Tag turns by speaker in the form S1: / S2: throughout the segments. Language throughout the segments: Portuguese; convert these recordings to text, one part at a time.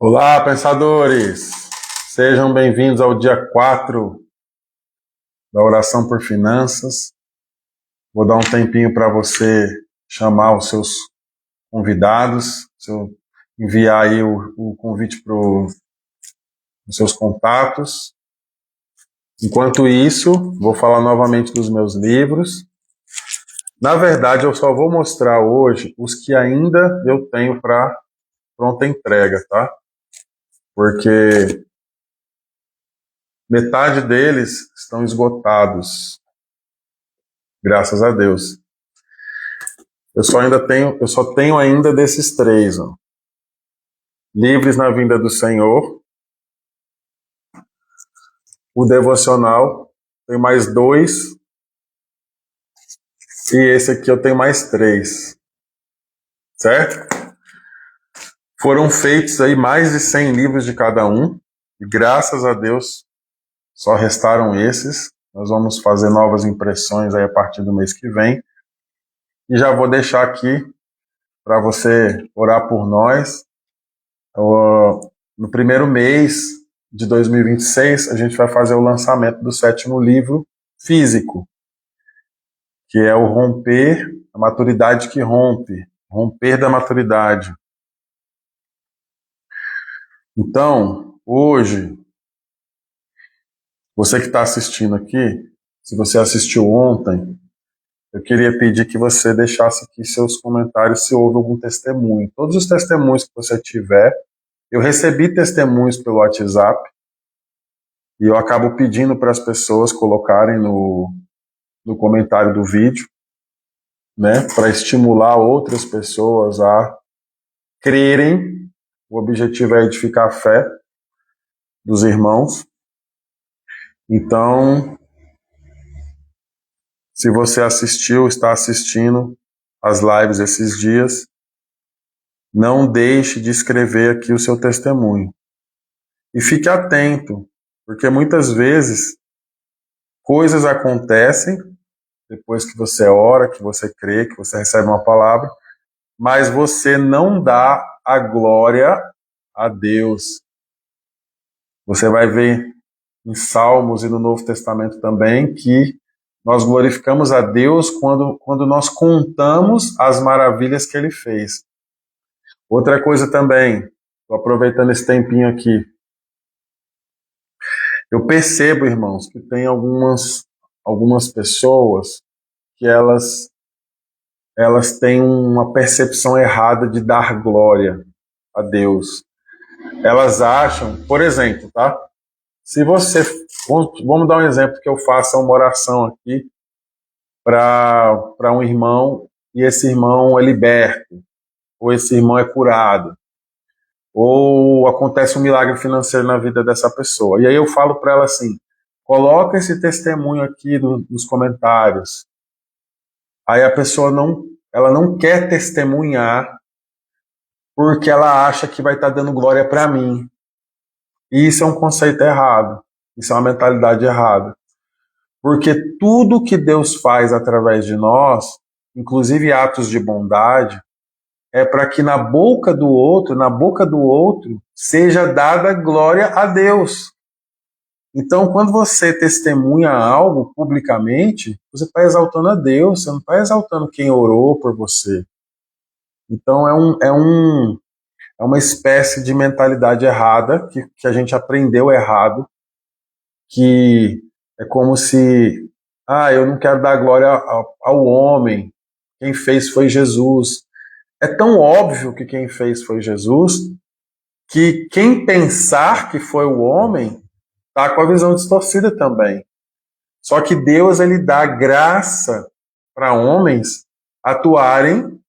S1: Olá, pensadores! Sejam bem-vindos ao dia 4 da oração por finanças. Vou dar um tempinho para você chamar os seus convidados, enviar aí o convite para os seus contatos. Enquanto isso, vou falar novamente dos meus livros. Na verdade, eu só vou mostrar hoje os que ainda eu tenho para pronta entrega, tá? Porque metade deles estão esgotados, graças a Deus. Eu só tenho ainda desses três, ó. Livres na Vinda do Senhor, o devocional, tem mais 2, e esse aqui eu tenho mais 3, certo? Foram feitos aí mais de 100 livros de cada um, e graças a Deus só restaram esses. Nós vamos fazer novas impressões aí a partir do mês que vem. E já vou deixar aqui para você orar por nós. No primeiro mês de 2026, a gente vai fazer o lançamento do 7º livro físico, que é o Romper, a Maturidade que Rompe, Romper da Maturidade. Então, hoje, você que está assistindo aqui, se você assistiu ontem, eu queria pedir que você deixasse aqui seus comentários se houve algum testemunho. Todos os testemunhos que você tiver, eu recebi testemunhos pelo WhatsApp e eu acabo pedindo para as pessoas colocarem no comentário do vídeo, né, para estimular outras pessoas a crerem. O objetivo é edificar a fé dos irmãos. Então, se você assistiu, está assistindo as lives esses dias, não deixe de escrever aqui o seu testemunho. E fique atento, porque muitas vezes coisas acontecem depois que você ora, que você crê, que você recebe uma palavra, mas você não dá a glória a Deus. Você vai ver em Salmos e no Novo Testamento também que nós glorificamos a Deus quando nós contamos as maravilhas que Ele fez. Outra coisa também, estou aproveitando esse tempinho aqui, eu percebo, irmãos, que tem algumas pessoas que elas têm uma percepção errada de dar glória a Deus. Elas acham, por exemplo, tá? Se você, vamos dar um exemplo que eu faça uma oração aqui para um irmão e esse irmão é liberto, ou esse irmão é curado, ou acontece um milagre financeiro na vida dessa pessoa. E aí eu falo para ela assim, coloca esse testemunho aqui nos comentários. Aí a pessoa ela não quer testemunhar porque ela acha que vai estar dando glória para mim. E isso é um conceito errado. Isso é uma mentalidade errada. Porque tudo que Deus faz através de nós, inclusive atos de bondade, é para que na boca do outro, seja dada glória a Deus. Então, quando você testemunha algo publicamente, você está exaltando a Deus, você não está exaltando quem orou por você. Então, é uma espécie de mentalidade errada, que a gente aprendeu errado, que é como se, eu não quero dar glória ao homem, quem fez foi Jesus. É tão óbvio que quem fez foi Jesus, que quem pensar que foi o homem, está com a visão distorcida também. Só que Deus, ele dá graça para homens atuarem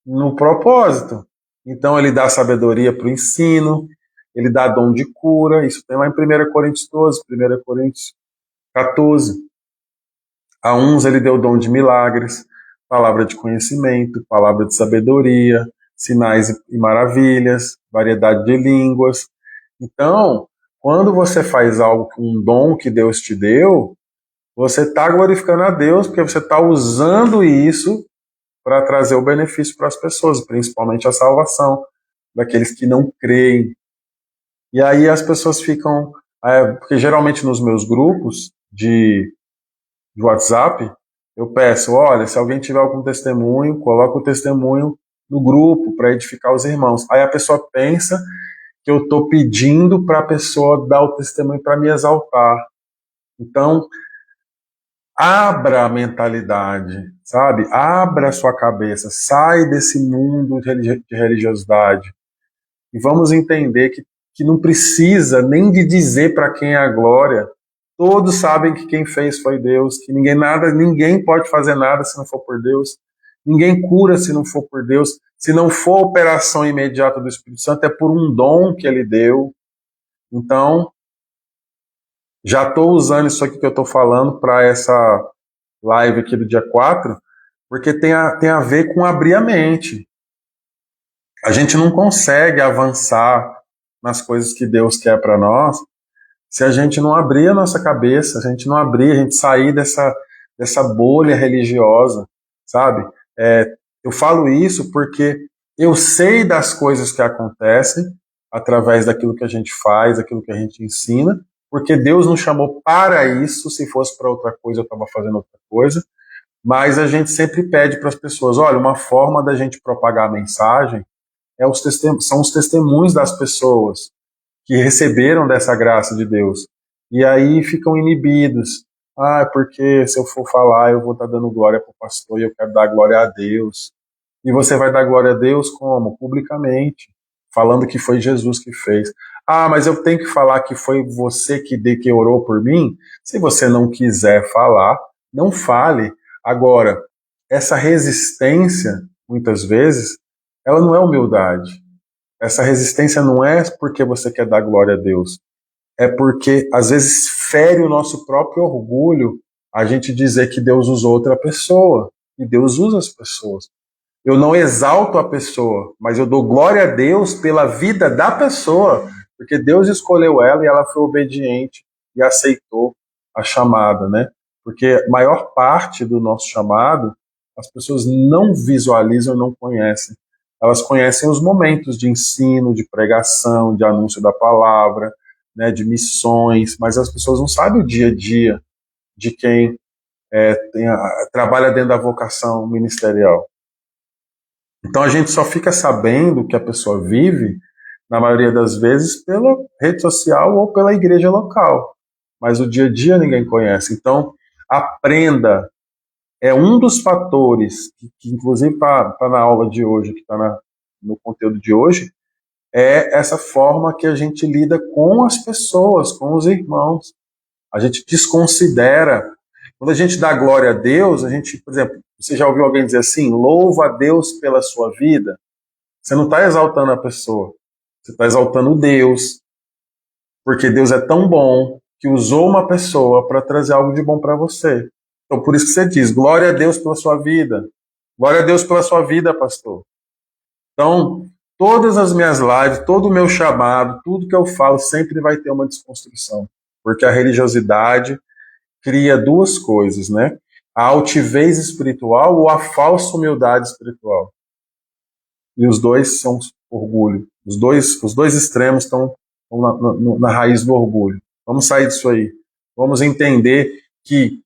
S1: no propósito. Então ele dá sabedoria para o ensino, ele dá dom de cura, isso tem lá em 1 Coríntios 12, 1 Coríntios 14. A uns ele deu dom de milagres, palavra de conhecimento, palavra de sabedoria, sinais e maravilhas, variedade de línguas. Então, quando você faz algo com um dom que Deus te deu, você está glorificando a Deus, porque você está usando isso para trazer o benefício para as pessoas, principalmente a salvação daqueles que não creem. E aí as pessoas ficam, porque geralmente nos meus grupos de WhatsApp, eu peço, olha, se alguém tiver algum testemunho, coloca o testemunho no grupo para edificar os irmãos. Aí a pessoa pensa que eu estou pedindo para a pessoa dar o testemunho para me exaltar. Então, abra a mentalidade, sabe? Abra a sua cabeça, sai desse mundo de religiosidade e vamos entender que não precisa nem de dizer para quem é a glória. Todos sabem que quem fez foi Deus, que ninguém pode fazer nada se não for por Deus. Ninguém cura se não for por Deus. Se não for a operação imediata do Espírito Santo, é por um dom que ele deu. Então, já estou usando isso aqui que eu estou falando para essa live aqui do dia 4, porque tem a ver com abrir a mente. A gente não consegue avançar nas coisas que Deus quer para nós se a gente não abrir a nossa cabeça, se a gente não abrir, a gente sair dessa bolha religiosa, sabe? Eu falo isso porque eu sei das coisas que acontecem através daquilo que a gente faz, daquilo que a gente ensina, porque Deus nos chamou para isso. Se fosse para outra coisa, eu estava fazendo outra coisa. Mas a gente sempre pede para as pessoas, olha, uma forma da gente propagar a mensagem são os testemunhos das pessoas que receberam dessa graça de Deus. E aí ficam inibidos. Porque se eu for falar, eu vou estar dando glória para o pastor e eu quero dar glória a Deus. E você vai dar glória a Deus como? Publicamente, falando que foi Jesus que fez. Mas eu tenho que falar que foi você que orou por mim? Se você não quiser falar, não fale. Agora, essa resistência, muitas vezes, ela não é humildade. Essa resistência não é porque você quer dar glória a Deus. É porque, às vezes, fere o nosso próprio orgulho a gente dizer que Deus usou outra pessoa. E Deus usa as pessoas. Eu não exalto a pessoa, mas eu dou glória a Deus pela vida da pessoa, porque Deus escolheu ela e ela foi obediente e aceitou a chamada, né? Porque a maior parte do nosso chamado, as pessoas não visualizam e não conhecem. Elas conhecem os momentos de ensino, de pregação, de anúncio da palavra, né, de missões, mas as pessoas não sabem o dia a dia de quem trabalha dentro da vocação ministerial. Então a gente só fica sabendo que a pessoa vive, na maioria das vezes, pela rede social ou pela igreja local. Mas o dia a dia ninguém conhece. Então, aprenda. É um dos fatores que inclusive está na aula de hoje, que está no conteúdo de hoje, é essa forma que a gente lida com as pessoas, com os irmãos. A gente desconsidera. Quando a gente dá glória a Deus, a gente, por exemplo, você já ouviu alguém dizer assim, louva a Deus pela sua vida? Você não está exaltando a pessoa, você está exaltando Deus, porque Deus é tão bom que usou uma pessoa para trazer algo de bom para você. Então, por isso que você diz, glória a Deus pela sua vida. Glória a Deus pela sua vida, pastor. Então, todas as minhas lives, todo o meu chamado, tudo que eu falo sempre vai ter uma desconstrução. Porque a religiosidade cria duas coisas, né? A altivez espiritual ou a falsa humildade espiritual. E os dois são orgulho. Os dois extremos estão na raiz do orgulho. Vamos sair disso aí. Vamos entender que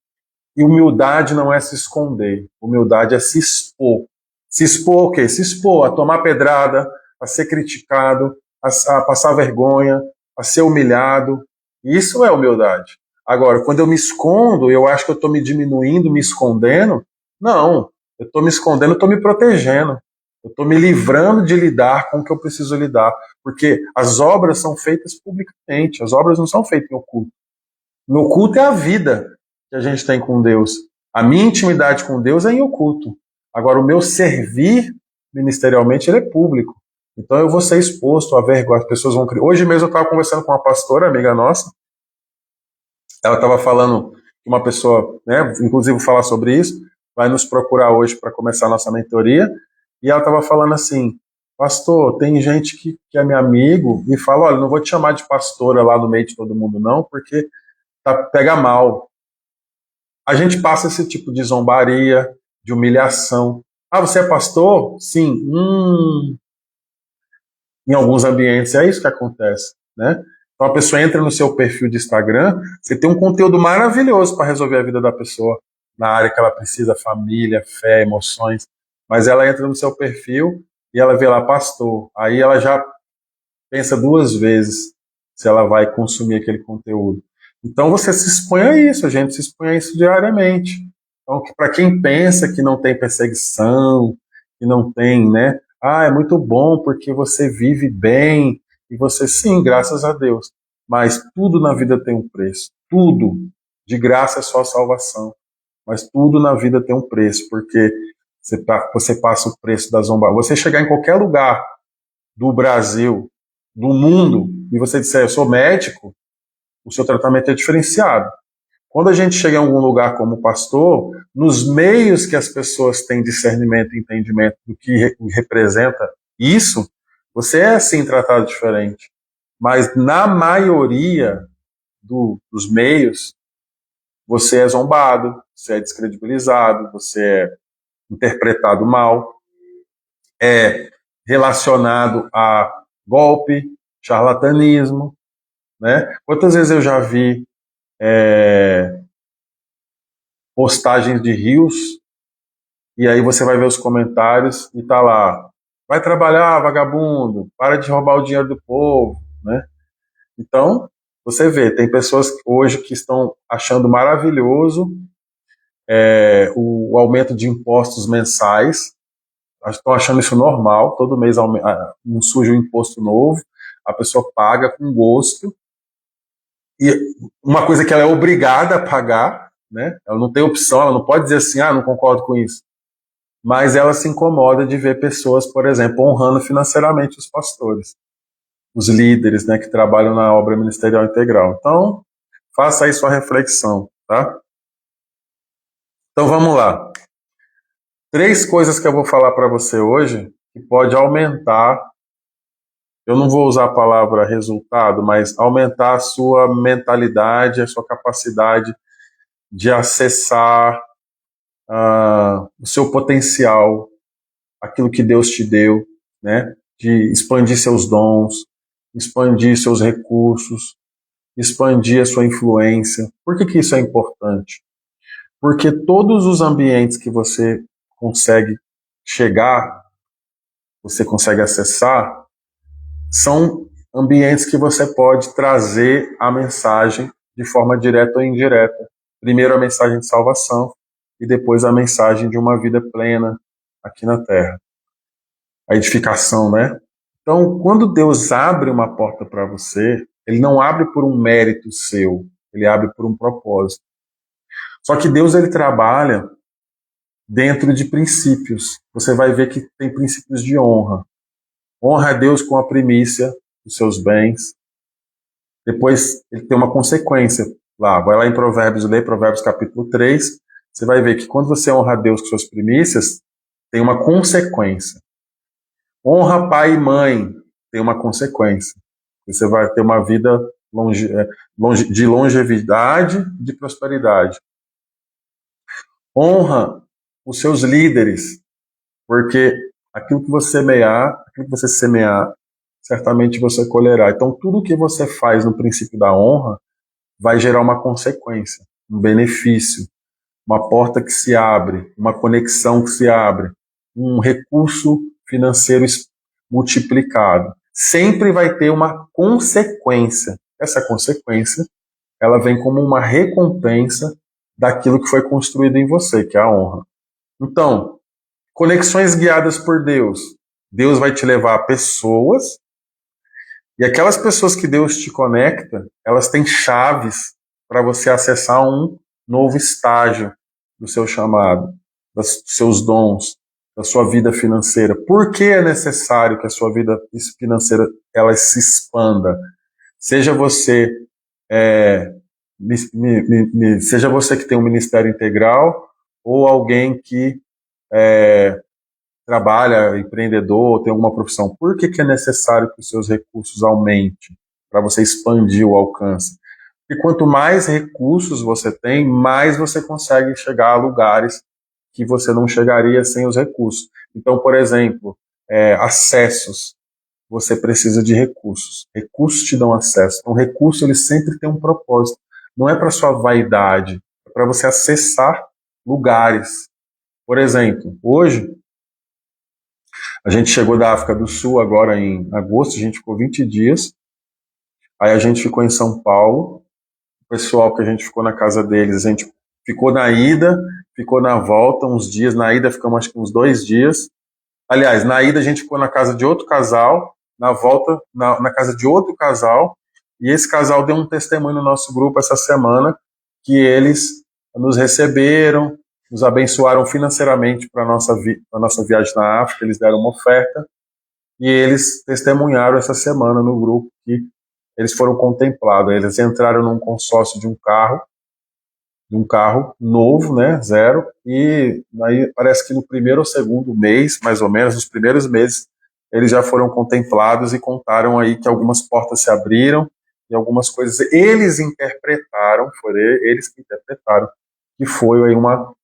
S1: humildade não é se esconder. Humildade é se expor. Se expor o quê? Se expor a tomar pedrada, a ser criticado, a passar vergonha, a ser humilhado. Isso é humildade. Agora, quando eu me escondo, eu acho que eu estou me diminuindo, me escondendo. Não, eu estou me escondendo, eu estou me protegendo. Eu estou me livrando de lidar com o que eu preciso lidar. Porque as obras são feitas publicamente, as obras não são feitas em oculto. No oculto é a vida que a gente tem com Deus. A minha intimidade com Deus é em oculto. Agora, o meu servir ministerialmente ele é público. Então eu vou ser exposto a vergonha, as pessoas vão... Hoje mesmo eu estava conversando com uma pastora, amiga nossa, ela estava falando que uma pessoa, né, inclusive vou falar sobre isso, vai nos procurar hoje para começar a nossa mentoria, e ela estava falando assim, pastor, tem gente que é meu amigo e fala, olha, não vou te chamar de pastora lá no meio de todo mundo não, porque pega mal. A gente passa esse tipo de zombaria, de humilhação. Você é pastor? Sim. Em alguns ambientes é isso que acontece. né? Então a pessoa entra no seu perfil de Instagram, você tem um conteúdo maravilhoso para resolver a vida da pessoa na área que ela precisa, família, fé, emoções. Mas ela entra no seu perfil e ela vê lá pastor. Aí ela já pensa duas vezes se ela vai consumir aquele conteúdo. Então você se expõe a isso, a gente se expõe a isso diariamente. Então, para quem pensa que não tem perseguição, que não tem, né? Ah, é muito bom porque você vive bem, e você, sim, graças a Deus. Mas tudo na vida tem um preço. Tudo. De graça é só salvação. Mas tudo na vida tem um preço, porque você passa o preço da zombaria. Você chegar em qualquer lugar do Brasil, do mundo, e você disser, eu sou médico, o seu tratamento é diferenciado. Quando a gente chega em algum lugar como pastor, nos meios que as pessoas têm discernimento e entendimento do que representa isso, você é sim tratado diferente. Mas na maioria dos meios, você é zombado, você é descredibilizado, você é interpretado mal, é relacionado a golpe, charlatanismo, né? Quantas vezes eu já vi postagens de rios, e aí você vai ver os comentários e tá lá, vai trabalhar, vagabundo, para de roubar o dinheiro do povo, né? Então, você vê, tem pessoas hoje que estão achando maravilhoso o aumento de impostos mensais, estão achando isso normal, todo mês surge um imposto novo, a pessoa paga com gosto, e uma coisa que ela é obrigada a pagar, né? Ela não tem opção, ela não pode dizer assim, não concordo com isso. Mas ela se incomoda de ver pessoas, por exemplo, honrando financeiramente os pastores, os líderes, né, que trabalham na obra ministerial integral. Então, faça aí sua reflexão, tá? Então vamos lá. 3 coisas que eu vou falar para você hoje que pode aumentar, eu não vou usar a palavra resultado, mas aumentar a sua mentalidade, a sua capacidade de acessar o seu potencial, aquilo que Deus te deu, né? De expandir seus dons, expandir seus recursos, expandir a sua influência. Por que isso é importante? Porque todos os ambientes que você consegue chegar, você consegue acessar, são ambientes que você pode trazer a mensagem de forma direta ou indireta. Primeiro a mensagem de salvação e depois a mensagem de uma vida plena aqui na Terra. A edificação, né? Então, quando Deus abre uma porta para você, Ele não abre por um mérito seu, Ele abre por um propósito. Só que Deus, Ele trabalha dentro de princípios. Você vai ver que tem princípios de honra. Honra a Deus com a primícia dos seus bens. Depois, Ele tem uma consequência. Vai lá em Provérbios, lê Provérbios capítulo 3, você vai ver que quando você honra a Deus com suas primícias, tem uma consequência. Honra pai e mãe, tem uma consequência. Você vai ter uma vida de longevidade, de prosperidade. Honra os seus líderes, porque aquilo que você semear, certamente você colherá. Então, tudo que você faz no princípio da honra vai gerar uma consequência, um benefício, uma porta que se abre, uma conexão que se abre, um recurso financeiro multiplicado. Sempre vai ter uma consequência. Essa consequência, ela vem como uma recompensa daquilo que foi construído em você, que é a honra. Então, conexões guiadas por Deus. Deus vai te levar a pessoas, e aquelas pessoas que Deus te conecta, elas têm chaves para você acessar um novo estágio do seu chamado, dos seus dons, da sua vida financeira. Por que é necessário que a sua vida financeira ela se expanda? Seja você seja você que tem um ministério integral ou alguém que trabalha, empreendedor, tem alguma profissão. Por que é necessário que os seus recursos aumentem para você expandir o alcance? Porque quanto mais recursos você tem, mais você consegue chegar a lugares que você não chegaria sem os recursos. Então, por exemplo, acessos. você precisa de recursos. Recursos te dão acesso. Então, recurso ele sempre tem um propósito. Não é para sua vaidade, é para você acessar lugares. Por exemplo, hoje, a gente chegou da África do Sul agora em agosto, a gente ficou 20 dias, aí a gente ficou em São Paulo, o pessoal que a gente ficou na casa deles, a gente ficou na ida, ficou na volta uns dias, na ida ficamos acho que uns 2 dias, aliás, na ida a gente ficou na casa de outro casal, na volta na casa de outro casal, e esse casal deu um testemunho no nosso grupo essa semana, que eles nos receberam, nos abençoaram financeiramente para a nossa viagem na África, eles deram uma oferta, e eles testemunharam essa semana no grupo que eles foram contemplados. Eles entraram num consórcio de um carro novo, né, zero, e aí parece que no primeiro ou segundo mês, mais ou menos, nos primeiros meses, eles já foram contemplados e contaram aí que algumas portas se abriram e algumas coisas eles interpretaram, foram eles que interpretaram, que foi aí uma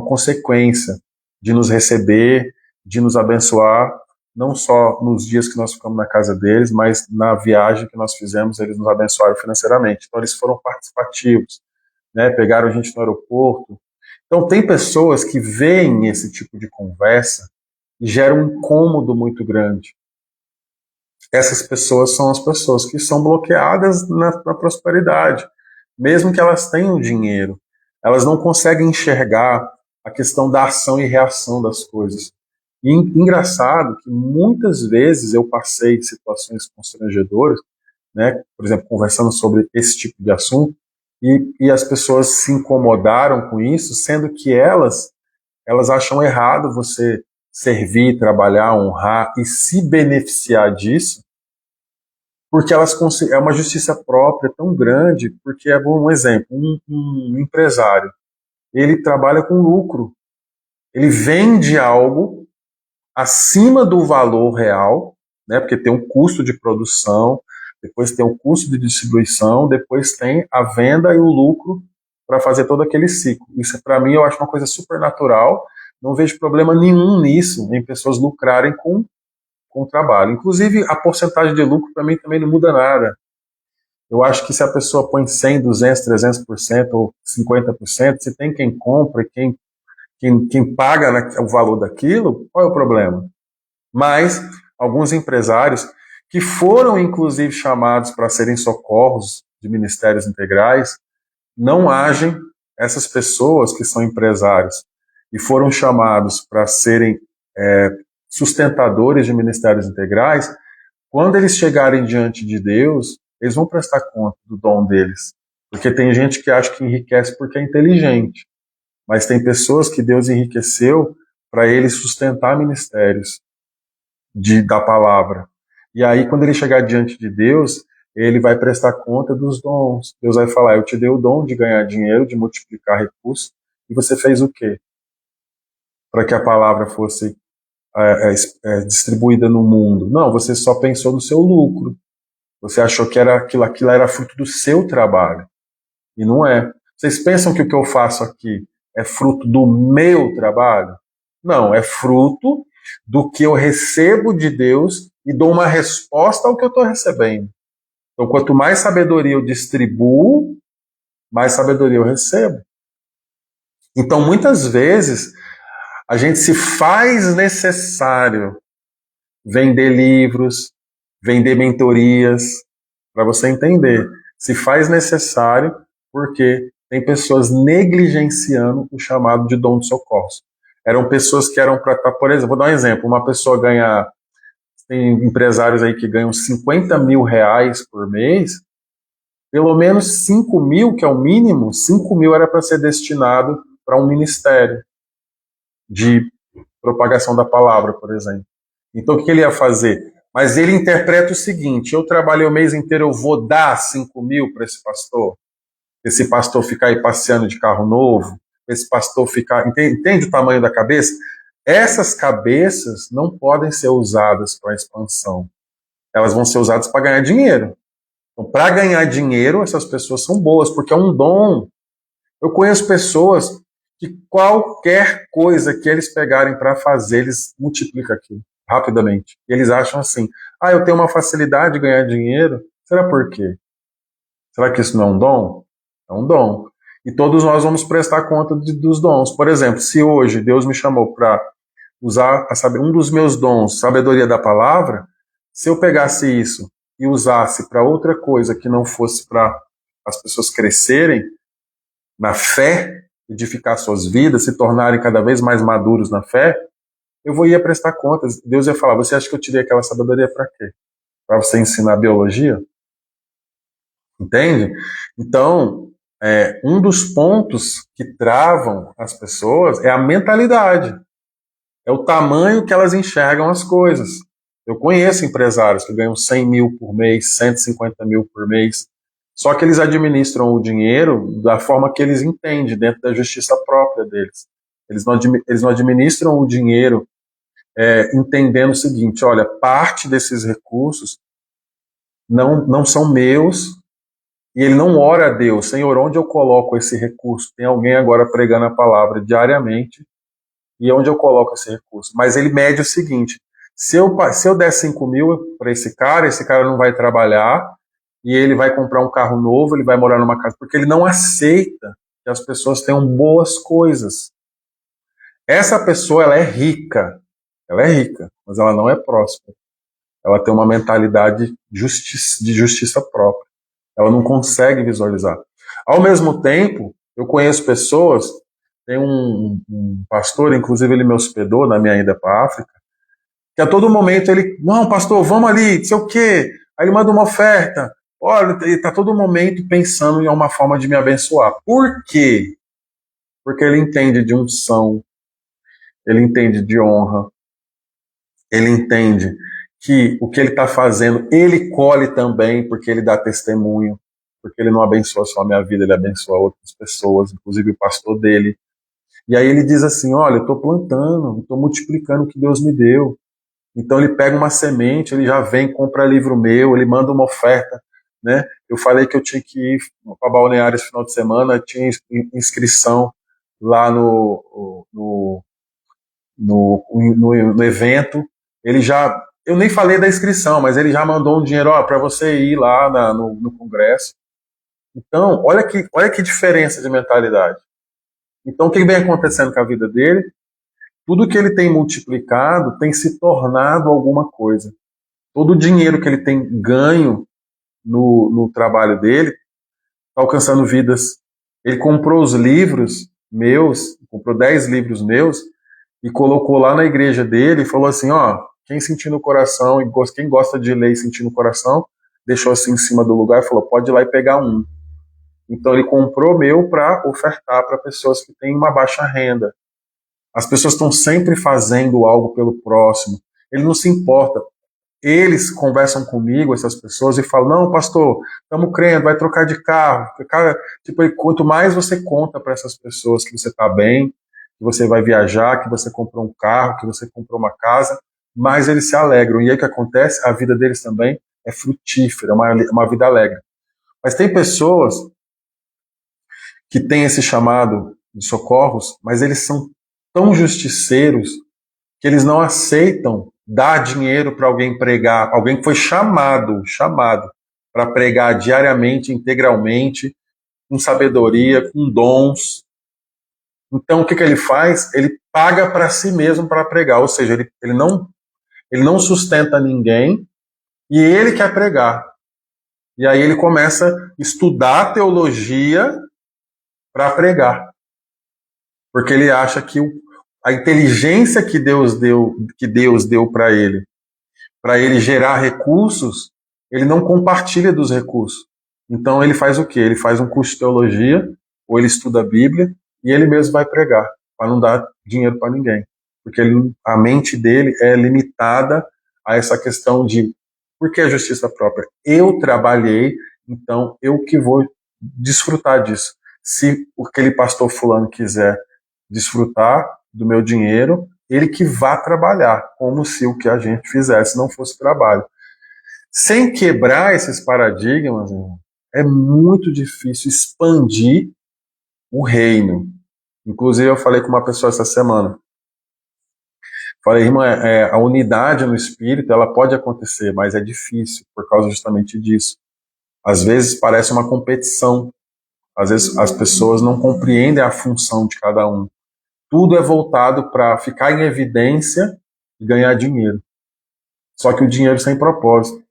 S1: consequência de nos receber, de nos abençoar, não só nos dias que nós ficamos na casa deles, mas na viagem que nós fizemos, eles nos abençoaram financeiramente. Então, eles foram participativos, né? Pegaram a gente no aeroporto. Então, tem pessoas que veem esse tipo de conversa e geram um incômodo muito grande. Essas pessoas são as pessoas que são bloqueadas na prosperidade, mesmo que elas tenham dinheiro. Elas não conseguem enxergar a questão da ação e reação das coisas. E engraçado que muitas vezes eu passei situações constrangedoras, né, por exemplo, conversando sobre esse tipo de assunto, e as pessoas se incomodaram com isso, sendo que elas acham errado você servir, trabalhar, honrar e se beneficiar disso, porque é uma justiça própria tão grande, porque é um exemplo, um empresário, ele trabalha com lucro, ele vende algo acima do valor real, né, porque tem um custo de produção, depois tem o custo de distribuição, depois tem a venda e o lucro para fazer todo aquele ciclo. Isso, para mim, eu acho uma coisa super natural, não vejo problema nenhum nisso, em pessoas lucrarem com o trabalho. Inclusive, a porcentagem de lucro, para mim, também não muda nada. Eu acho que se a pessoa põe 100, 200, 300% ou 50%, se tem quem compra, quem paga o valor daquilo, qual é o problema? Mas alguns empresários que foram inclusive chamados para serem socorros de ministérios integrais, não agem, essas pessoas que são empresários e foram chamados para serem sustentadores de ministérios integrais, quando eles chegarem diante de Deus, eles vão prestar conta do dom deles. Porque tem gente que acha que enriquece porque é inteligente, mas tem pessoas que Deus enriqueceu para eles sustentar ministérios da palavra. E aí, quando ele chegar diante de Deus, ele vai prestar conta dos dons. Deus vai falar, eu te dei o dom de ganhar dinheiro, de multiplicar recursos, e você fez o quê? Para que a palavra fosse distribuída no mundo. Não, você só pensou no seu lucro. Você achou que aquilo era fruto do seu trabalho. E não é. Vocês pensam que o que eu faço aqui é fruto do meu trabalho? Não, é fruto do que eu recebo de Deus e dou uma resposta ao que eu estou recebendo. Então, quanto mais sabedoria eu distribuo, mais sabedoria eu recebo. Então, muitas vezes, a gente se faz necessário vender livros, vender mentorias, para você entender. Se faz necessário porque tem pessoas negligenciando o chamado de dom de socorros. Eram pessoas que eram para estar, por exemplo, vou dar um exemplo, uma pessoa ganhar, tem empresários aí que ganham 50 mil reais por mês, pelo menos 5 mil, que é o mínimo, 5 mil era para ser destinado para um ministério de propagação da palavra, por exemplo. Então, o que ele ia fazer? Mas ele interpreta o seguinte, eu trabalhei o mês inteiro, eu vou dar 5 mil para esse pastor ficar aí passeando de carro novo, esse pastor ficar... Entende o tamanho da cabeça? Essas cabeças não podem ser usadas para expansão. Elas vão ser usadas para ganhar dinheiro. Então, para ganhar dinheiro, essas pessoas são boas, porque é um dom. Eu conheço pessoas que qualquer coisa que eles pegarem para fazer, eles multiplicam aquilo rapidamente. E eles acham assim, Ah, eu tenho uma facilidade de ganhar dinheiro. Será por quê? Será que isso não é um dom? É um dom. E todos nós vamos prestar conta dos dons. Por exemplo, se hoje Deus me chamou para usar um dos meus dons, sabedoria da palavra, se eu pegasse isso e usasse para outra coisa que não fosse para as pessoas crescerem na fé, edificar suas vidas, se tornarem cada vez mais maduros na fé, eu ia prestar contas. Deus ia falar: você acha que eu tirei aquela sabedoria para quê? Para você ensinar biologia? Entende? Então, um dos pontos que travam as pessoas é a mentalidade. É o tamanho que elas enxergam as coisas. Eu conheço empresários que ganham 100 mil por mês, 150 mil por mês, só que eles administram o dinheiro da forma que eles entendem, dentro da justiça própria deles. Eles não administram o dinheiro entendendo o seguinte: olha, parte desses recursos não são meus, e ele não ora a Deus: Senhor, onde eu coloco esse recurso? Tem alguém agora pregando a palavra diariamente, e onde eu coloco esse recurso? Mas ele mede o seguinte: se eu der 5 mil para esse cara não vai trabalhar, e ele vai comprar um carro novo, ele vai morar numa casa, porque ele não aceita que as pessoas tenham boas coisas. Essa pessoa, ela é rica, mas ela não é próspera. Ela tem uma mentalidade de justiça própria. Ela não consegue visualizar. Ao mesmo tempo, eu conheço pessoas, tem um pastor, inclusive ele me hospedou na minha ida para a África, que a todo momento ele: não, pastor, vamos ali, não sei o quê. Aí ele manda uma oferta. Olha, ele está todo momento pensando em uma forma de me abençoar. Por quê? Porque ele entende de unção, ele entende de honra, ele entende que o que ele está fazendo, ele colhe também, porque ele dá testemunho, porque ele não abençoa só a minha vida, ele abençoa outras pessoas, inclusive o pastor dele. E aí ele diz assim: olha, eu estou plantando, estou multiplicando o que Deus me deu. Então ele pega uma semente, ele já vem, compra livro meu, ele manda uma oferta, né? Eu falei que eu tinha que ir para Balneário esse final de semana, tinha inscrição lá no evento. Ele já, eu nem falei da inscrição, mas ele já mandou um dinheiro para você ir lá no congresso. Então, olha que diferença de mentalidade. Então, o que vem acontecendo com a vida dele? Tudo que ele tem multiplicado tem se tornado alguma coisa. Todo o dinheiro que ele tem ganho no trabalho dele está alcançando vidas. Ele comprou os livros meus, comprou 10 livros meus, e colocou lá na igreja dele e falou assim: ó, quem sentir no coração, e quem gosta de ler e sentir no coração, deixou assim em cima do lugar e falou: pode ir lá e pegar um. Então ele comprou meu para ofertar para pessoas que têm uma baixa renda. As pessoas estão sempre fazendo algo pelo próximo. Ele não se importa. Eles conversam comigo, essas pessoas, e falam: não, pastor, estamos crendo, vai trocar de carro. Cara, tipo, quanto mais você conta para essas pessoas que você está bem, que você vai viajar, que você comprou um carro, que você comprou uma casa, mais eles se alegram. E aí o que acontece? A vida deles também é frutífera, uma vida alegre. Mas tem pessoas que têm esse chamado de socorros, mas eles são tão justiceiros que eles não aceitam dar dinheiro para alguém pregar, alguém que foi chamado para pregar diariamente, integralmente, com sabedoria, com dons. Então, o que ele faz? Ele paga para si mesmo para pregar, ou seja, ele não sustenta ninguém e ele quer pregar. E aí ele começa a estudar teologia para pregar, porque ele acha que a inteligência que Deus deu para ele gerar recursos, ele não compartilha dos recursos. Então ele faz o quê? Ele faz um curso de teologia, ou ele estuda a Bíblia, e ele mesmo vai pregar, para não dar dinheiro para ninguém. Porque a mente dele é limitada a essa questão de: por que a justiça própria? Eu trabalhei, então eu que vou desfrutar disso. Se aquele pastor fulano quiser desfrutar do meu dinheiro, ele que vá trabalhar, como se o que a gente fizesse não fosse trabalho. Sem quebrar esses paradigmas, irmão, é muito difícil expandir o reino. Inclusive, eu falei com uma pessoa essa semana. Falei, irmã, a unidade no espírito, ela pode acontecer, mas é difícil, por causa justamente disso. Às vezes parece uma competição, às vezes as pessoas não compreendem a função de cada um. Tudo é voltado para ficar em evidência e ganhar dinheiro. Só que o dinheiro sem propósito.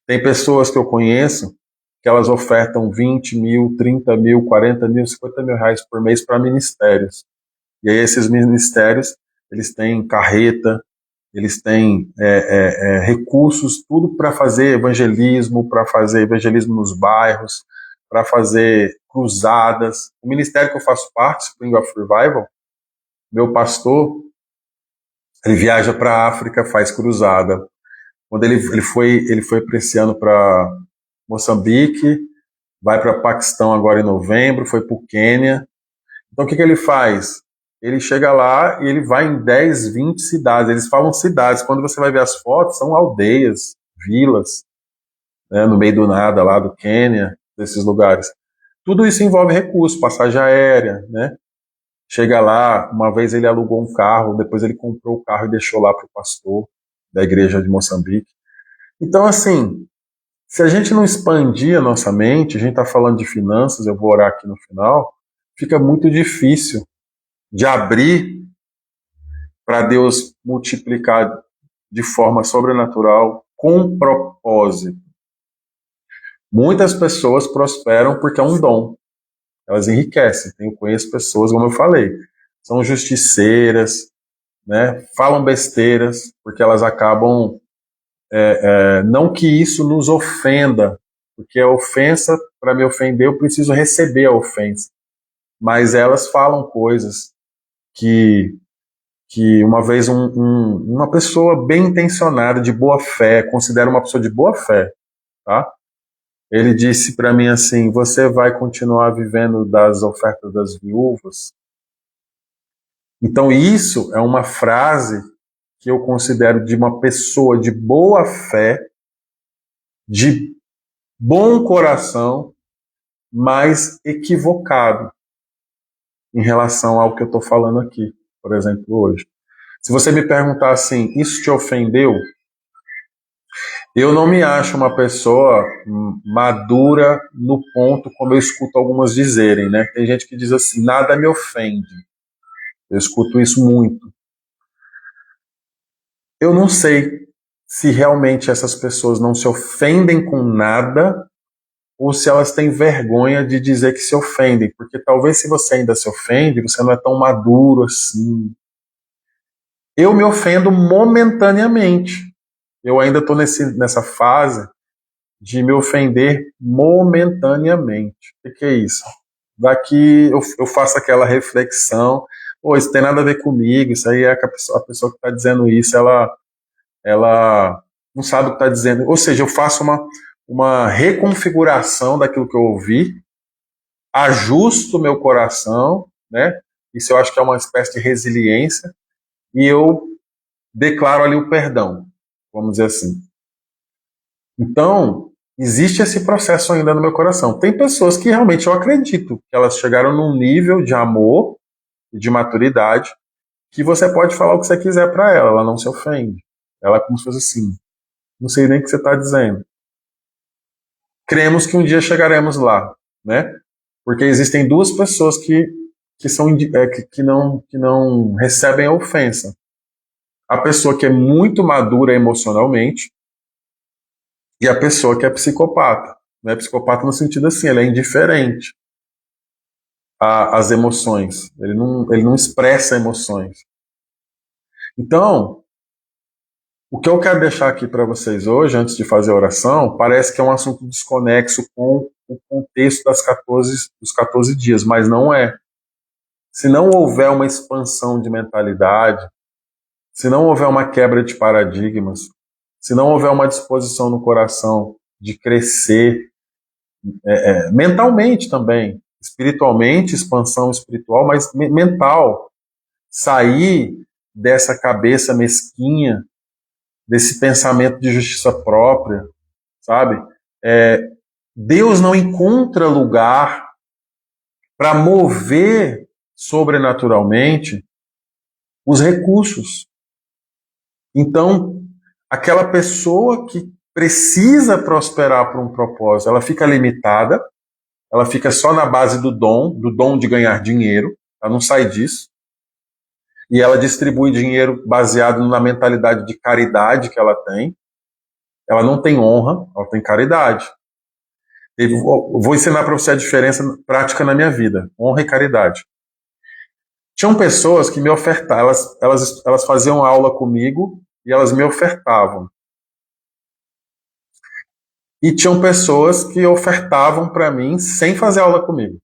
S1: Tem pessoas que eu conheço que elas ofertam 20 mil, 30 mil, 40 mil, 50 mil reais por mês para ministérios. E aí esses ministérios, eles têm carreta, eles têm recursos, tudo para fazer evangelismo nos bairros, para fazer cruzadas. O ministério que eu faço parte, Spring of Revival, meu pastor, ele viaja para a África, faz cruzada. Quando ele foi para esse ano para Moçambique, vai para Paquistão agora em novembro, foi para o Quênia. Então o que ele faz? Ele chega lá e ele vai em 10, 20 cidades. Eles falam cidades. Quando você vai ver as fotos, são aldeias, vilas, né, no meio do nada, lá do Quênia, desses lugares. Tudo isso envolve recurso, passagem aérea, né? Chega lá, uma vez ele alugou um carro, depois ele comprou o carro e deixou lá para o pastor da igreja de Moçambique. Então, assim, se a gente não expandir a nossa mente, a gente está falando de finanças, eu vou orar aqui no final, fica muito difícil de abrir para Deus multiplicar de forma sobrenatural com propósito. Muitas pessoas prosperam porque é um dom. Elas enriquecem. Eu conheço pessoas, como eu falei, são justiceiras, né? Falam besteiras, porque elas acabam... não que isso nos ofenda, porque a ofensa, para me ofender, eu preciso receber a ofensa. Mas elas falam coisas que uma vez uma pessoa bem intencionada, de boa fé, considero uma pessoa de boa fé, tá? Ele disse para mim assim: você vai continuar vivendo das ofertas das viúvas? Então isso é uma frase que eu considero de uma pessoa de boa fé, de bom coração, mas equivocado em relação ao que eu estou falando aqui, por exemplo, hoje. Se você me perguntar assim, isso te ofendeu? Eu não me acho uma pessoa madura no ponto como eu escuto algumas dizerem, né? Tem gente que diz assim, nada me ofende. Eu escuto isso muito. Eu não sei se realmente essas pessoas não se ofendem com nada ou se elas têm vergonha de dizer que se ofendem, porque talvez se você ainda se ofende, você não é tão maduro assim. Eu me ofendo momentaneamente. Eu ainda estou nessa fase de me ofender momentaneamente. O que é isso? Daqui eu faço aquela reflexão, pô, isso tem nada a ver comigo, isso aí é que a pessoa que está dizendo isso, ela não sabe o que está dizendo. Ou seja, eu faço uma reconfiguração daquilo que eu ouvi, ajusto meu coração, né? Isso eu acho que é uma espécie de resiliência, e eu declaro ali o perdão, vamos dizer assim. Então, existe esse processo ainda no meu coração. Tem pessoas que realmente eu acredito que elas chegaram num nível de amor e de maturidade que você pode falar o que você quiser para ela não se ofende. Ela é como se fosse assim, não sei nem o que você está dizendo. Cremos que um dia chegaremos lá, né? Porque existem duas pessoas que não recebem a ofensa. A pessoa que é muito madura emocionalmente e a pessoa que é psicopata. Né? Psicopata no sentido assim, ele é indiferente às emoções. Ele não expressa emoções. Então, o que eu quero deixar aqui para vocês hoje, antes de fazer a oração, parece que é um assunto desconexo com o contexto dos 14 dias, mas não é. Se não houver uma expansão de mentalidade, se não houver uma quebra de paradigmas, se não houver uma disposição no coração de crescer, mentalmente também, espiritualmente, expansão espiritual, mas mental, sair dessa cabeça mesquinha, desse pensamento de justiça própria, sabe? Deus não encontra lugar para mover sobrenaturalmente os recursos. Então, aquela pessoa que precisa prosperar por um propósito, ela fica limitada, ela fica só na base do dom de ganhar dinheiro, ela não sai disso, e ela distribui dinheiro baseado na mentalidade de caridade que ela tem. Ela não tem honra, ela tem caridade. Vou ensinar para você a diferença prática na minha vida, honra e caridade. Tinham pessoas que me ofertavam, elas faziam aula comigo e elas me ofertavam. E tinham pessoas que ofertavam para mim sem fazer aula comigo.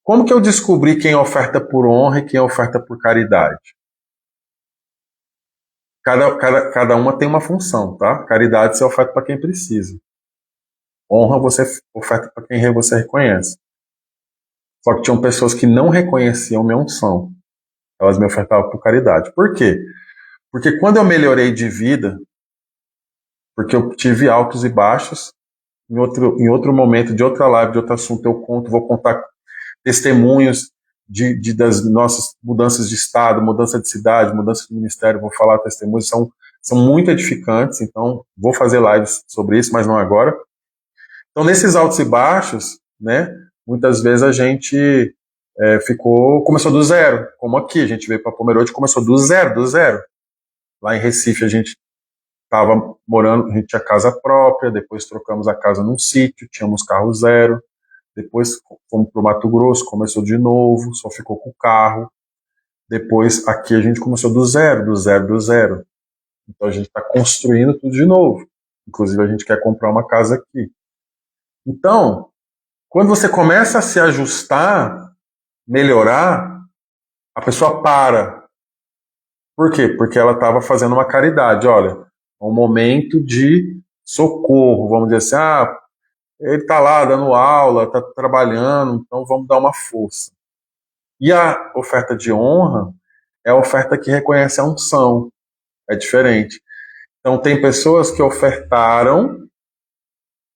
S1: Como que eu descobri quem oferta por honra e quem oferta por caridade? Cada uma tem uma função, tá? Caridade você oferta para quem precisa. Honra você oferta para quem você reconhece. Só que tinham pessoas que não reconheciam minha unção. Elas me ofertavam por caridade. Por quê? Porque quando eu melhorei de vida, porque eu tive altos e baixos, em outro momento, de outra live, de outro assunto, vou contar testemunhos das nossas mudanças de estado, mudança de cidade, mudança de ministério, vou falar testemunhos, são muito edificantes, então vou fazer lives sobre isso, mas não agora. Então, nesses altos e baixos, né, muitas vezes a gente começou do zero, como aqui, a gente veio para Pomerode, começou do zero. Lá em Recife a gente estava morando, a gente tinha casa própria, depois trocamos a casa num sítio, tínhamos carro zero, depois fomos para o Mato Grosso, começou de novo, só ficou com o carro. Depois aqui a gente começou do zero. Então a gente está construindo tudo de novo. Inclusive a gente quer comprar uma casa aqui. Então, quando você começa a se ajustar, melhorar, a pessoa para. Por quê? Porque ela estava fazendo uma caridade. Olha, um momento de socorro, vamos dizer assim, ele está lá dando aula, está trabalhando, então vamos dar uma força. E a oferta de honra é a oferta que reconhece a unção. É diferente. Então, tem pessoas que ofertaram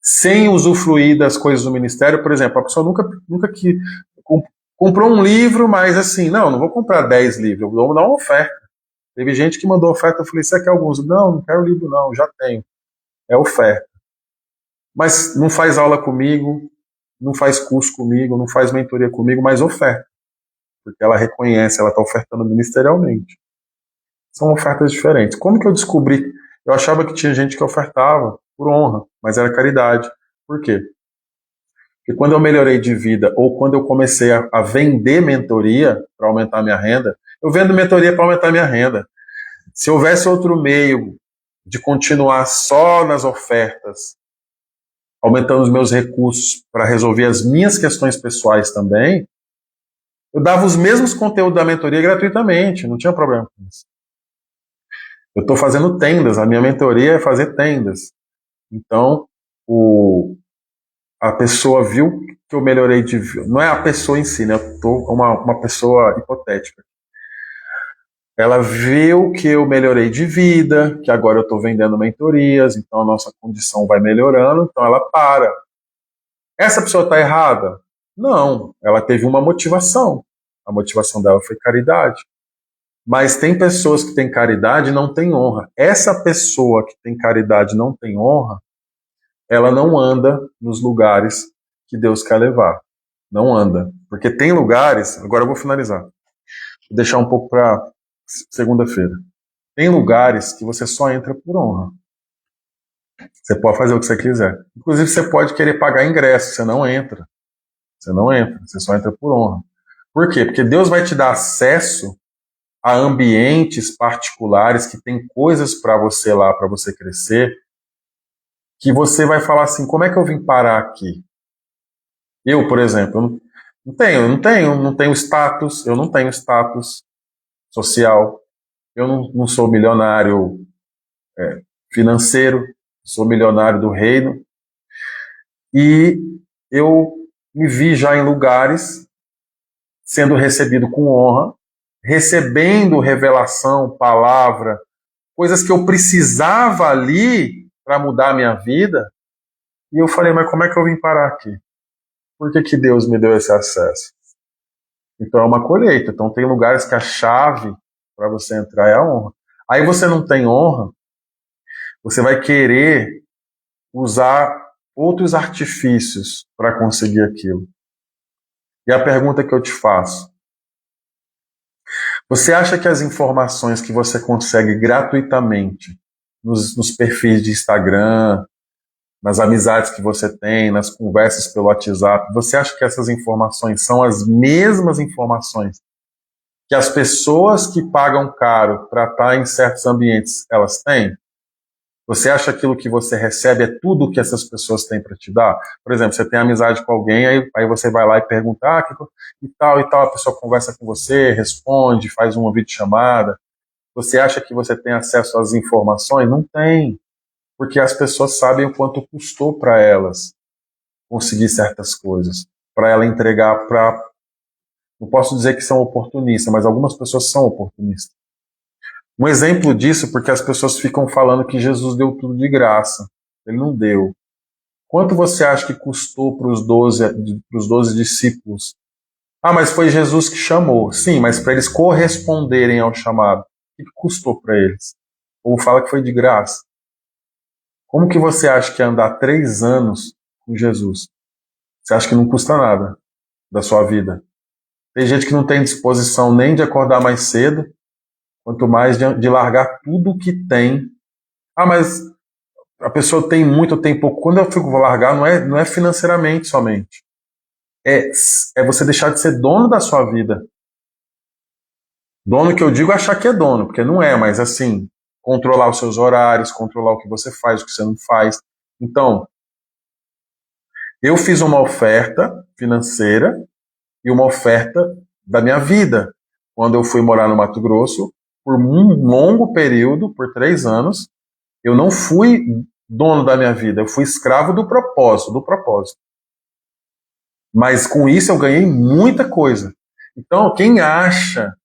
S1: sem usufruir das coisas do ministério. Por exemplo, a pessoa nunca comprou um livro, mas assim, não vou comprar 10 livros, eu vou dar uma oferta. Teve gente que mandou oferta, eu falei, você quer alguns? Não quero livro não, já tenho. É oferta. Mas não faz aula comigo, não faz curso comigo, não faz mentoria comigo, mas oferta. Porque ela reconhece, ela está ofertando ministerialmente. São ofertas diferentes. Como que eu descobri? Eu achava que tinha gente que ofertava por honra, mas era caridade. Por quê? Porque quando eu melhorei de vida, ou quando eu comecei a vender mentoria para aumentar minha renda, eu vendo mentoria para aumentar minha renda. Se houvesse outro meio de continuar só nas ofertas, aumentando os meus recursos para resolver as minhas questões pessoais também, eu dava os mesmos conteúdos da mentoria gratuitamente, não tinha problema com isso. Eu estou fazendo tendas, a minha mentoria é fazer tendas. Então, a pessoa viu que eu melhorei de vida. Não é a pessoa em si, né? Eu estou uma pessoa hipotética. Ela viu que eu melhorei de vida, que agora eu estou vendendo mentorias, então a nossa condição vai melhorando, então ela para. Essa pessoa está errada? Não, ela teve uma motivação. A motivação dela foi caridade. Mas tem pessoas que têm caridade e não têm honra. Essa pessoa que tem caridade e não tem honra, ela não anda nos lugares que Deus quer levar. Não anda. Porque tem lugares, agora eu vou finalizar. Vou deixar um pouco para segunda-feira. Tem lugares que você só entra por honra. Você pode fazer o que você quiser. Inclusive, você pode querer pagar ingresso, você não entra. Você só entra por honra. Por quê? Porque Deus vai te dar acesso a ambientes particulares que tem coisas para você lá, para você crescer, que você vai falar assim, como é que eu vim parar aqui? Eu, por exemplo, não tenho status, eu não tenho status social, eu não sou milionário financeiro, sou milionário do reino, e eu me vi já em lugares sendo recebido com honra, recebendo revelação, palavra, coisas que eu precisava ali para mudar a minha vida, e eu falei, mas como é que eu vim parar aqui? Por que Deus me deu esse acesso? Então é uma colheita. Então tem lugares que a chave para você entrar é a honra. Aí você não tem honra, você vai querer usar outros artifícios para conseguir aquilo. E a pergunta que eu te faço: você acha que as informações que você consegue gratuitamente nos perfis de Instagram, nas amizades que você tem, nas conversas pelo WhatsApp, você acha que essas informações são as mesmas informações que as pessoas que pagam caro para estar em certos ambientes elas têm? Você acha que aquilo que você recebe é tudo que essas pessoas têm para te dar? Por exemplo, você tem amizade com alguém, aí você vai lá e pergunta, e tal, a pessoa conversa com você, responde, faz uma videochamada. Você acha que você tem acesso às informações? Não tem, porque as pessoas sabem o quanto custou para elas conseguir certas coisas, para ela entregar para... Não posso dizer que são oportunistas, mas algumas pessoas são oportunistas. Um exemplo disso, porque as pessoas ficam falando que Jesus deu tudo de graça. Ele não deu. Quanto você acha que custou para os 12 discípulos? Ah, mas foi Jesus que chamou. Sim, mas para eles corresponderem ao chamado, o que custou para eles? Ou fala que foi de graça. Como que você acha que é andar 3 anos com Jesus? Você acha que não custa nada da sua vida? Tem gente que não tem disposição nem de acordar mais cedo, quanto mais de largar tudo o que tem. Ah, mas a pessoa tem muito ou tem pouco. Quando eu fico largar, não é financeiramente somente. É você deixar de ser dono da sua vida. Dono que eu digo é achar que é dono, porque não é, mas assim, controlar os seus horários, controlar o que você faz, o que você não faz. Então, eu fiz uma oferta financeira e uma oferta da minha vida. Quando eu fui morar no Mato Grosso, por um longo período, por 3 anos, eu não fui dono da minha vida, eu fui escravo do propósito. Mas com isso eu ganhei muita coisa. Então, quem acha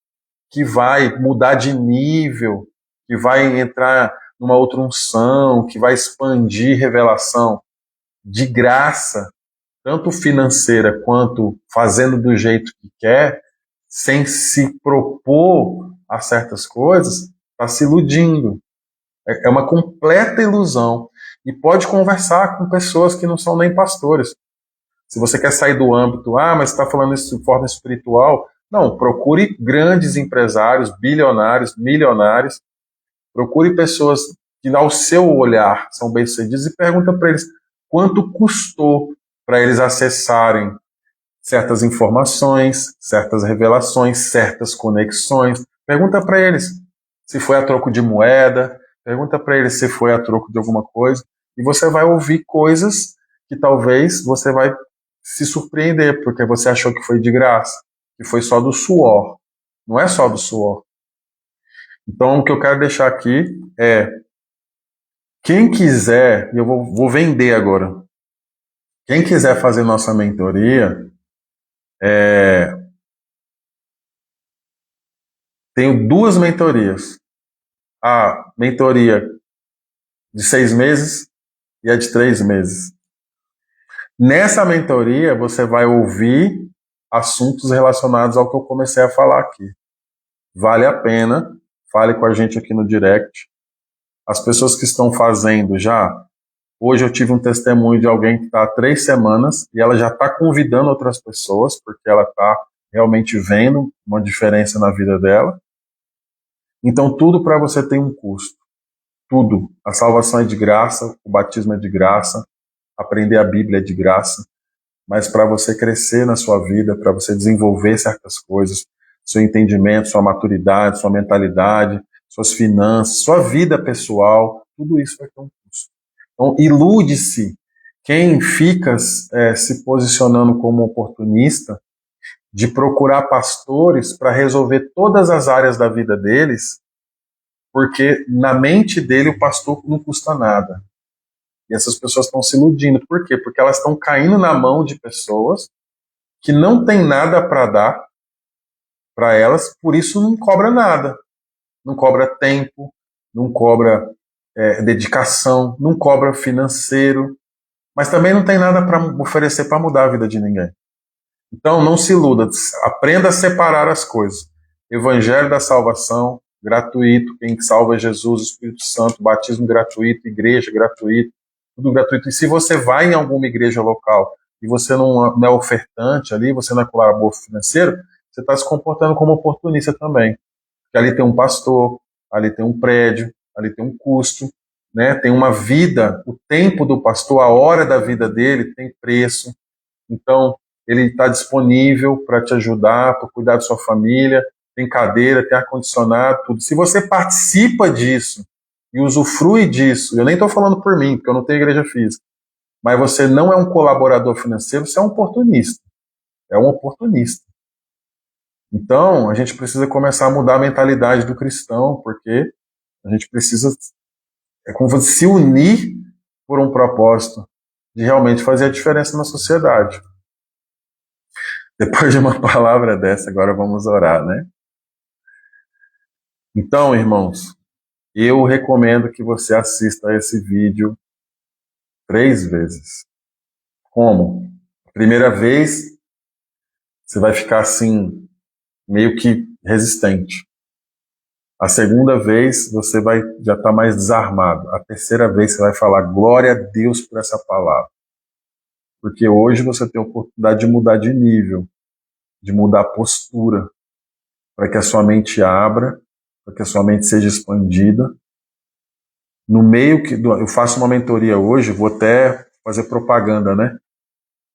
S1: que vai mudar de nível, que vai entrar numa outra unção, que vai expandir revelação de graça, tanto financeira quanto fazendo do jeito que quer, sem se propor a certas coisas, está se iludindo. É uma completa ilusão. E pode conversar com pessoas que não são nem pastores. Se você quer sair do âmbito, mas você está falando isso de forma espiritual, não, procure grandes empresários, bilionários, milionários, procure pessoas que, ao seu olhar, são bem-sucedidos e pergunta para eles quanto custou para eles acessarem certas informações, certas revelações, certas conexões. Pergunta para eles se foi a troco de moeda, pergunta para eles se foi a troco de alguma coisa, e você vai ouvir coisas que talvez você vai se surpreender, porque você achou que foi de graça, que foi só do suor. Não é só do suor. Então, o que eu quero deixar aqui é, quem quiser, eu vou vender agora, quem quiser fazer nossa mentoria, tenho 2 mentorias. A mentoria de 6 meses e a de 3 meses. Nessa mentoria, você vai ouvir assuntos relacionados ao que eu comecei a falar aqui. Vale a pena, fale com a gente aqui no direct. As pessoas que estão fazendo já, hoje eu tive um testemunho de alguém que está há 3 semanas e ela já está convidando outras pessoas, porque ela está realmente vendo uma diferença na vida dela. Então tudo para você tem um custo. Tudo. A salvação é de graça, o batismo é de graça, aprender a Bíblia é de graça, mas para você crescer na sua vida, para você desenvolver certas coisas, seu entendimento, sua maturidade, sua mentalidade, suas finanças, sua vida pessoal, tudo isso vai ter um custo. Então, ilude-se quem fica se posicionando como oportunista de procurar pastores para resolver todas as áreas da vida deles, porque na mente dele o pastor não custa nada. E essas pessoas estão se iludindo. Por quê? Porque elas estão caindo na mão de pessoas que não tem nada para dar para elas, por isso não cobra nada. Não cobra tempo, não cobra dedicação, não cobra financeiro, mas também não tem nada para oferecer para mudar a vida de ninguém. Então não se iluda, aprenda a separar as coisas. Evangelho da salvação, gratuito, quem salva é Jesus, Espírito Santo, batismo gratuito, igreja gratuito, tudo gratuito. E se você vai em alguma igreja local e você não é ofertante ali, você não é colaborador financeiro, você está se comportando como oportunista também. Porque ali tem um pastor, ali tem um prédio, ali tem um custo, né? Tem uma vida, o tempo do pastor, a hora da vida dele tem preço. Então, ele está disponível para te ajudar, para cuidar da sua família, tem cadeira, tem ar-condicionado, tudo. Se você participa disso e usufrui disso, eu nem estou falando por mim, porque eu não tenho igreja física, mas você não é um colaborador financeiro, você é um oportunista. É um oportunista. Então, a gente precisa começar a mudar a mentalidade do cristão, porque a gente precisa como se unir por um propósito de realmente fazer a diferença na sociedade. Depois de uma palavra dessa, agora vamos orar, né? Então, irmãos, eu recomendo que você assista a esse vídeo 3 vezes. Como? Primeira vez, você vai ficar assim, meio que resistente. A segunda vez, você vai já estar mais desarmado. A terceira vez, você vai falar, glória a Deus por essa palavra. Porque hoje você tem a oportunidade de mudar de nível, de mudar a postura, para que a sua mente abra, para que a sua mente seja expandida. No meio que eu faço uma mentoria hoje, vou até fazer propaganda, né?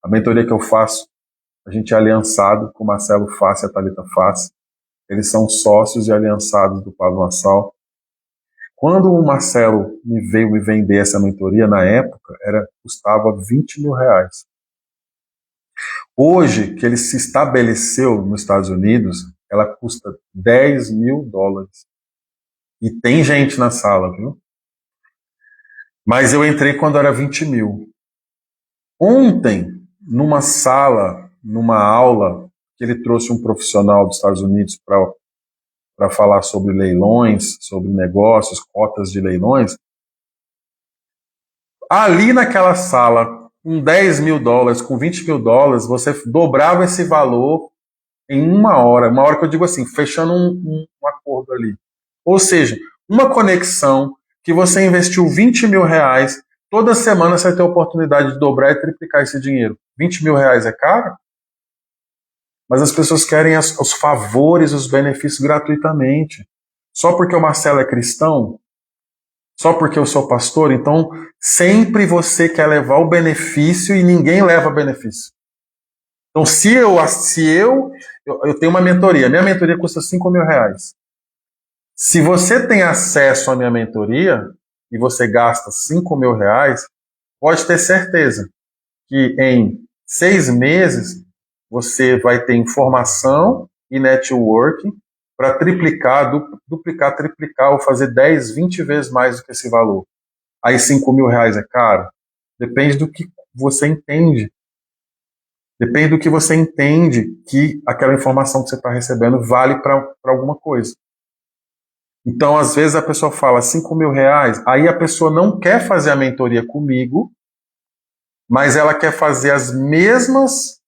S1: A mentoria que eu faço, a gente é aliançado com o Marcelo Face e a Thalita Face. Eles são sócios e aliançados do Pablo Massal. Quando o Marcelo veio me vender essa mentoria, na época, custava 20 mil reais. Hoje, que ele se estabeleceu nos Estados Unidos, ela custa 10 mil dólares. E tem gente na sala, viu? Mas eu entrei quando era 20 mil. Ontem, numa sala, numa aula, que ele trouxe um profissional dos Estados Unidos para falar sobre leilões, sobre negócios, cotas de leilões. Ali naquela sala, com 10 mil dólares, com 20 mil dólares, você dobrava esse valor em uma hora que eu digo assim, fechando um acordo ali. Ou seja, uma conexão que você investiu 20 mil reais, toda semana você vai ter a oportunidade de dobrar e triplicar esse dinheiro. 20 mil reais é caro? Mas as pessoas querem os favores, os benefícios gratuitamente. Só porque o Marcelo é cristão? Só porque eu sou pastor? Então, sempre você quer levar o benefício e ninguém leva benefício. Então, se eu tenho uma mentoria, minha mentoria custa 5 mil reais. Se você tem acesso à minha mentoria e você gasta 5 mil reais, pode ter certeza que em 6 meses você vai ter informação e networking para triplicar, duplicar, triplicar ou fazer 10, 20 vezes mais do que esse valor. Aí 5 mil reais é caro? Depende do que você entende. Depende do que você entende que aquela informação que você está recebendo vale para alguma coisa. Então, às vezes a pessoa fala 5 mil reais, aí a pessoa não quer fazer a mentoria comigo, mas ela quer fazer as mesmas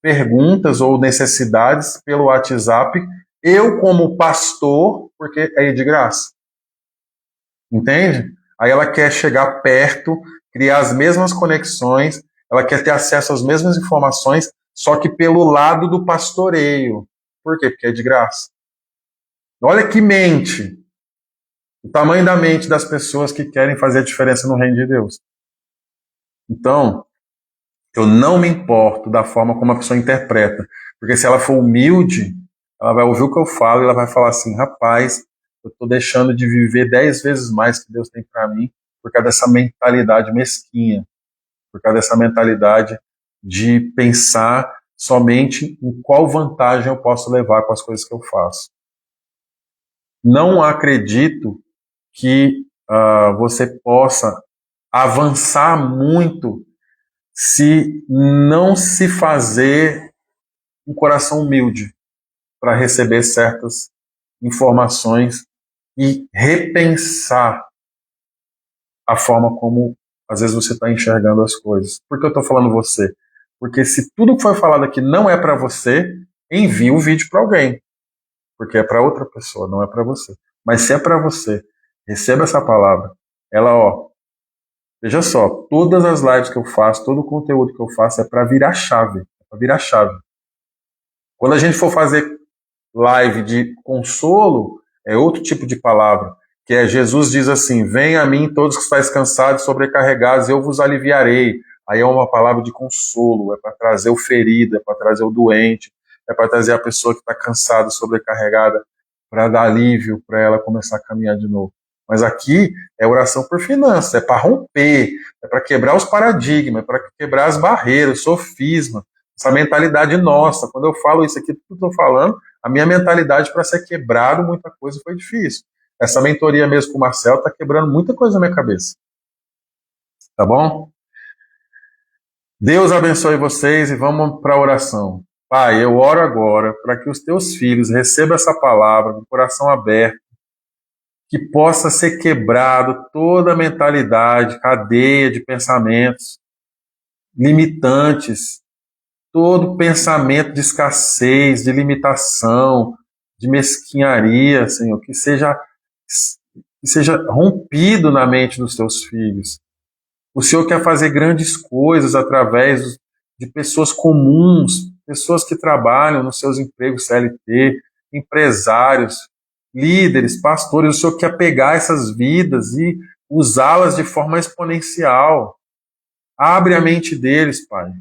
S1: perguntas ou necessidades pelo WhatsApp, eu como pastor, porque é de graça. Entende? Aí ela quer chegar perto, criar as mesmas conexões, ela quer ter acesso às mesmas informações, só que pelo lado do pastoreio. Por quê? Porque é de graça. Olha que mente. O tamanho da mente das pessoas que querem fazer a diferença no reino de Deus. Então, eu não me importo da forma como a pessoa interpreta. Porque se ela for humilde, ela vai ouvir o que eu falo e ela vai falar assim, rapaz, eu estou deixando de viver 10 vezes mais que Deus tem para mim por causa dessa mentalidade mesquinha, por causa dessa mentalidade de pensar somente em qual vantagem eu posso levar com as coisas que eu faço. Não acredito que você possa avançar muito se não se fazer um coração humilde para receber certas informações e repensar a forma como às vezes você está enxergando as coisas. Por que eu estou falando você? Porque se tudo que foi falado aqui não é para você, envie o vídeo para alguém. porque é para outra pessoa, não é para você. Mas se é para você, receba essa palavra. Ela, veja só, todas as lives que eu faço, todo o conteúdo que eu faço é para virar chave. É para virar chave. Quando a gente for fazer live de consolo, é outro tipo de palavra, que é Jesus diz assim: venha a mim todos que estáis cansados e sobrecarregados, eu vos aliviarei. Aí é uma palavra de consolo, é para trazer o ferido, é para trazer o doente, é para trazer a pessoa que está cansada, sobrecarregada, para dar alívio, para ela começar a caminhar de novo. Mas aqui é oração por finanças, é para romper, é para quebrar os paradigmas, é para quebrar as barreiras, o sofisma, essa mentalidade nossa. Quando eu falo isso aqui, tudo que eu estou falando, a minha mentalidade para ser quebrado, muita coisa foi difícil. Essa mentoria mesmo com o Marcel está quebrando muita coisa na minha cabeça. Tá bom? Deus abençoe vocês e vamos para a oração. Pai, eu oro agora para que os teus filhos recebam essa palavra com o coração aberto, que possa ser quebrado toda a mentalidade, cadeia de pensamentos limitantes, todo pensamento de escassez, de limitação, de mesquinharia, Senhor, que seja rompido na mente dos teus filhos. O Senhor quer fazer grandes coisas através de pessoas comuns, pessoas que trabalham nos seus empregos CLT, empresários, líderes, pastores. O Senhor quer pegar essas vidas e usá-las de forma exponencial. Abre a mente deles, Pai.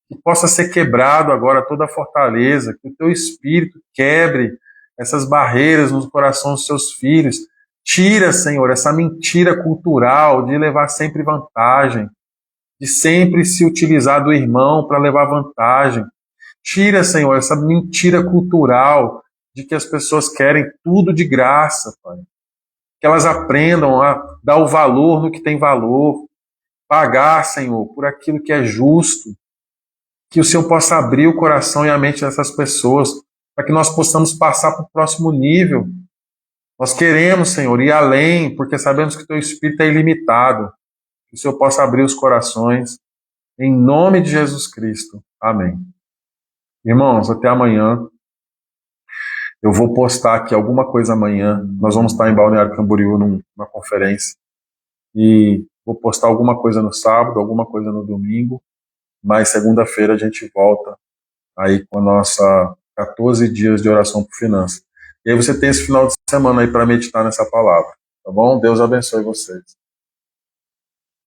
S1: Que possa ser quebrado agora toda a fortaleza, que o teu Espírito quebre essas barreiras no coração dos seus filhos. Tira, Senhor, essa mentira cultural de levar sempre vantagem, de sempre se utilizar do irmão para levar vantagem. Tira, Senhor, essa mentira cultural de que as pessoas querem tudo de graça, Pai. Que elas aprendam a dar o valor no que tem valor, pagar, Senhor, por aquilo que é justo. Que o Senhor possa abrir o coração e a mente dessas pessoas, para que nós possamos passar para o próximo nível. Nós queremos, Senhor, ir além, porque sabemos que o Teu Espírito é ilimitado. Que o Senhor possa abrir os corações, em nome de Jesus Cristo. Amém. Irmãos, até amanhã. Eu vou postar aqui alguma coisa amanhã. Nós vamos estar em Balneário Camboriú numa conferência. E vou postar alguma coisa no sábado, alguma coisa no domingo. Mas segunda-feira a gente volta aí com a nossa 14 dias de oração por finanças. E aí você tem esse final de semana aí para meditar nessa palavra, tá bom? Deus abençoe vocês.